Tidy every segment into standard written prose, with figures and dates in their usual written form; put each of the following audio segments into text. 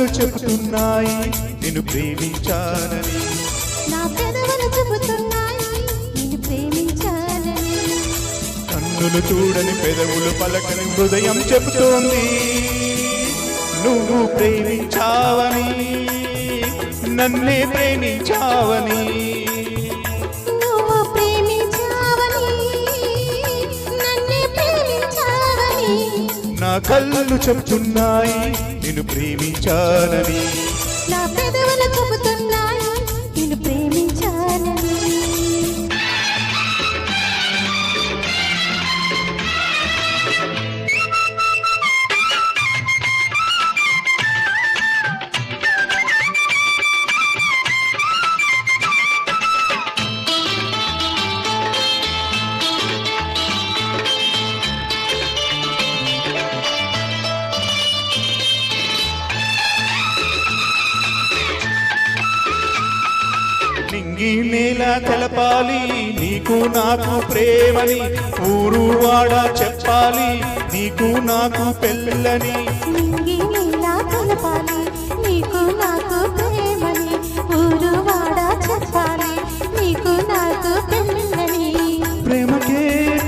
కళ్ళు చెబుతున్నాయి నిన్ను ప్రేమించానని, నా పెదవులు చెబుతున్నాయి నిన్ను ప్రేమించాలని, కన్నులు చూడని పెదవులు పలకని హృదయం చెబుతోంది నువ్వు ప్రేమించావని, నన్నే ప్రేమించావని. నువ్వు ప్రేమించావని నన్నే ప్రేమించావని, నా కళ్ళు చెబుతున్నాయి నిన్ను ప్రేమించానని, నా పెదవులు చెబుతున్నాయి నిన్ను ప్రేమించాలని. నింగి నేల తెలపాలి నీకు నాకు ప్రేమని, ఊరు వాడ చెప్పాలి నీకు నాకు పెళ్ళని. నింగి నీలా తెలపాలి నీకు నాకు ప్రేమని, ఊరు వాడ చెప్పాలి నీకు నాకు పెళ్ళని. ప్రేమకే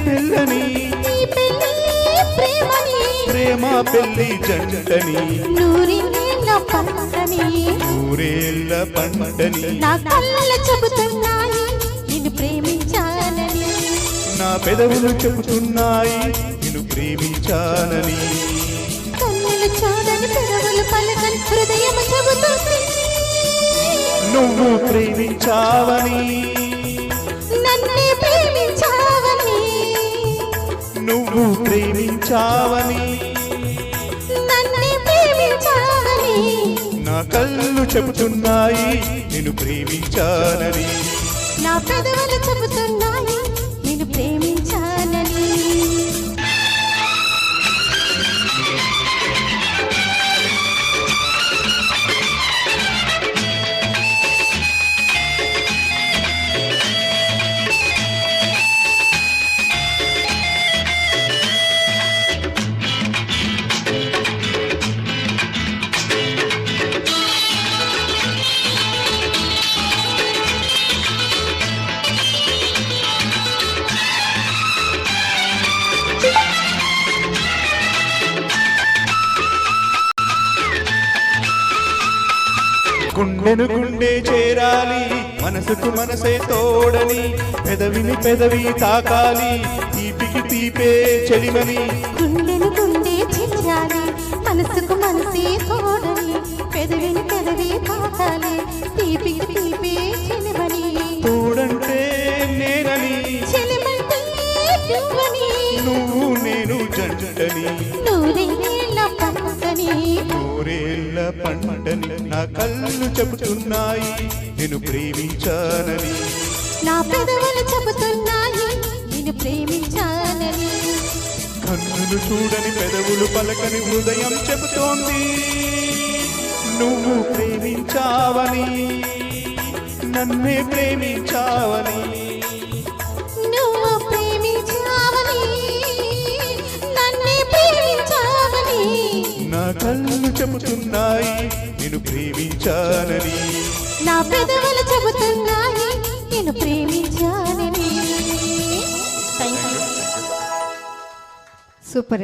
పెళ్ళని, నీ పెళ్ళి ప్రేమని, ప్రేమ పెళ్ళి జంటని, నూరేళ్ళ పంటని, ఊరేళ్ళ పంటని. నా కళ్ళలు చెబుతున్నాయి నిన్ను ప్రేమించాలని, నా పెదవులు చెబుతున్నాయి నిన్ను ప్రేమించానని, కళ్ళలు చూడని పెదవులు పలకని హృదయం చెబుతుంది నువ్వు ప్రేమించావని, నన్నే ప్రేమించావని, నువ్వు ప్రేమించావని. నన్నే ప్రేమించావని, నా కళ్ళు చెబుతున్నాయి నిన్ను ప్రేమించానని, నా పెదవులు చెబుతున్నాయి నిన్ను ప్రేమించాలని. గుండెను గుండె చేరాలి మనసుకు మనసే తోడని, పెదవిని పెదవి తాకాలి తీపికి తీపే చెలిమని. గుండెను గుండె చెయ్యాలి మనసుకు మనసే తోడని, పెదవిని పెదవి తాకాలి తీపికి తీపే చెలిమని. తోడంటే నేనని, చెలిమంటే నువ్వని, నువ్వు నేను జంటని, నూరేళ్ళ పంటని, ఊరేళ్ళ పంటని. నా కళ్ళు చెబుతున్నాయి నిన్ను ప్రేమించానని, నా పెదవులు చెబుతున్నాయి నిన్ను ప్రేమించాలని, కన్నులు చూడని పెదవులు పలకని హృదయం చెబుతోంది నువ్వు ప్రేమించావని, నన్నే ప్రేమించావని. నువ్వు ప్రేమించావని నన్నే ప్రేమించావని, నా కళ్ళు చెబుతున్నాయి నిన్ను ప్రేమించానని, నా పెదవులు చెబుతున్నాయి నిన్ను ప్రేమించాలని. సూపర్.